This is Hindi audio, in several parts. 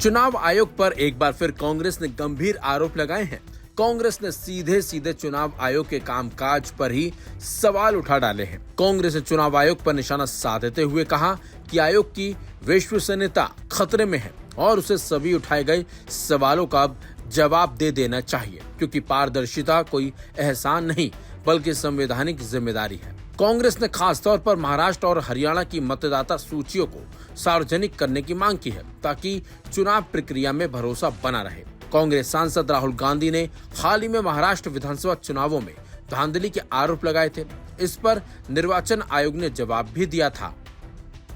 चुनाव आयोग पर एक बार फिर कांग्रेस ने गंभीर आरोप लगाए हैं। कांग्रेस ने सीधे सीधे चुनाव आयोग के कामकाज पर ही सवाल उठा डाले हैं। कांग्रेस ने चुनाव आयोग पर निशाना साधते हुए कहा कि आयोग की विश्वसनीयता खतरे में है और उसे सभी उठाए गए सवालों का जवाब दे देना चाहिए, क्योंकि पारदर्शिता कोई एहसान नहीं बल्कि संवैधानिक जिम्मेदारी है। कांग्रेस ने खासतौर पर महाराष्ट्र और हरियाणा की मतदाता सूचियों को सार्वजनिक करने की मांग की है, ताकि चुनाव प्रक्रिया में भरोसा बना रहे। कांग्रेस सांसद राहुल गांधी ने हाल ही में महाराष्ट्र विधानसभा चुनावों में धांधली के आरोप लगाए थे। इस पर निर्वाचन आयोग ने जवाब भी दिया था।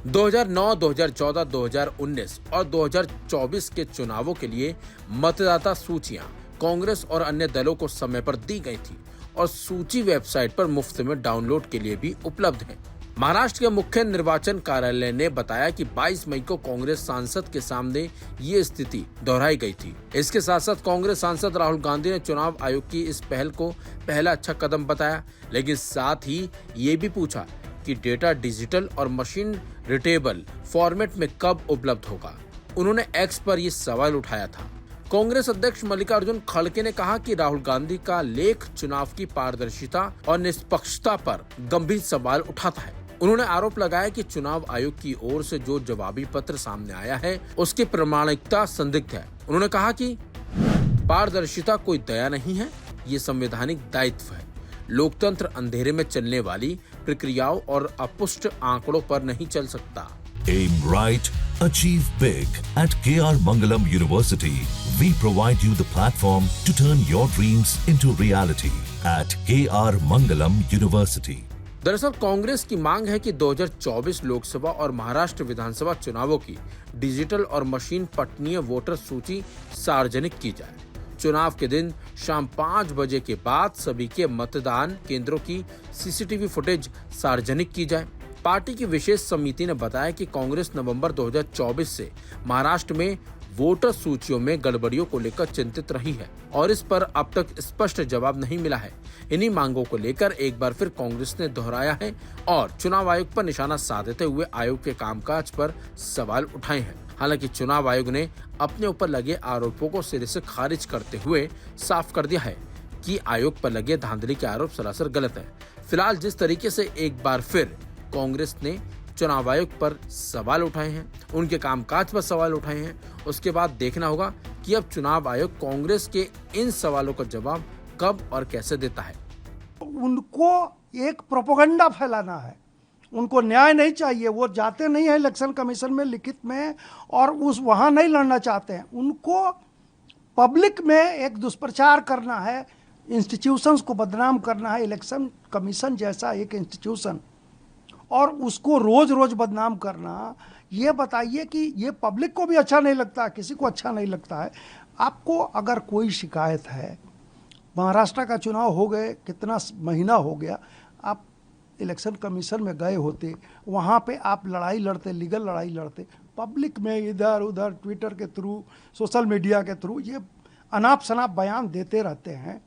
2009, 2014, 2019 और 2024 के चुनावों के लिए मतदाता सूचियां कांग्रेस और अन्य दलों को समय पर दी गई थी और सूची वेबसाइट पर मुफ्त में डाउनलोड के लिए भी उपलब्ध है। महाराष्ट्र के मुख्य निर्वाचन कार्यालय ने बताया कि 22 मई को कांग्रेस सांसद के सामने ये स्थिति दोहराई गई थी। इसके साथ साथ कांग्रेस सांसद राहुल गांधी ने चुनाव आयोग की इस पहल को पहला अच्छा कदम बताया, लेकिन साथ ही ये भी पूछा कि डेटा डिजिटल और मशीन रीडेबल फॉर्मेट में कब उपलब्ध होगा। उन्होंने एक्स पर ये सवाल उठाया था। कांग्रेस अध्यक्ष मल्लिकार्जुन खड़गे ने कहा कि राहुल गांधी का लेख चुनाव की पारदर्शिता और निष्पक्षता पर गंभीर सवाल उठाता है। उन्होंने आरोप लगाया कि चुनाव आयोग की ओर से जो जवाबी पत्र सामने आया है उसकी प्रामाणिकता संदिग्ध है। उन्होंने कहा कि पारदर्शिता कोई दया नहीं है, ये संवैधानिक दायित्व है। लोकतंत्र अंधेरे में चलने वाली प्रक्रियाओं और अपुष्ट आंकड़ों पर नहीं चल सकता। Aim right, achieve big. At KR Mangalam University, we provide you the platform to turn your dreams into reality. At KR Mangalam University. दरअसल कांग्रेस की मांग है कि 2024 लोकसभा और महाराष्ट्र विधानसभा चुनावों की डिजिटल और मशीन पठनीय वोटर सूची सार्वजनिक की जाए। चुनाव के दिन शाम 5 बजे के बाद सभी के मतदान केंद्रों की सीसीटीवी फुटेज सार्वजनिक की जाए। पार्टी की विशेष समिति ने बताया कि कांग्रेस नवंबर 2024 से महाराष्ट्र में वोटर सूचियों में गड़बड़ियों को लेकर चिंतित रही है और इस पर अब तक स्पष्ट जवाब नहीं मिला है। इन्हीं मांगों को लेकर एक बार फिर कांग्रेस ने दोहराया है और चुनाव आयोग पर निशाना साधते हुए आयोग के कामकाज पर सवाल उठाए हैं। हालांकि चुनाव आयोग ने अपने ऊपर लगे आरोपों को सिरे से खारिज करते हुए साफ कर दिया है कि आयोग पर लगे धांधली के आरोप सरासर गलत है। फिलहाल जिस तरीके से एक बार फिर कांग्रेस ने चुनाव आयोग पर सवाल उठाए हैं, उनके कामकाज पर सवाल उठाए हैं, उसके बाद देखना होगा कि अब चुनाव आयोग कांग्रेस के इन सवालों का जवाब कब और कैसे देता है। उनको एक प्रोपेगेंडा फैलाना है, उनको न्याय नहीं चाहिए। वो जाते नहीं है इलेक्शन कमीशन में लिखित में और वहां नहीं लड़ना चाहते हैं। उनको पब्लिक में एक दुष्प्रचार करना है, इंस्टीट्यूशंस को बदनाम करना है, इलेक्शन कमीशन जैसा एक इंस्टीट्यूशन, और उसको रोज रोज बदनाम करना। ये बताइए कि ये पब्लिक को भी अच्छा नहीं लगता, किसी को अच्छा नहीं लगता है। आपको अगर कोई शिकायत है, महाराष्ट्र का चुनाव हो गए, कितना महीना हो गया, आप इलेक्शन कमीशन में गए होते, वहाँ पे आप लड़ाई लड़ते, लीगल लड़ाई लड़ते। पब्लिक में इधर उधर ट्विटर के थ्रू, सोशल मीडिया के थ्रू ये अनाप शनाप बयान देते रहते हैं।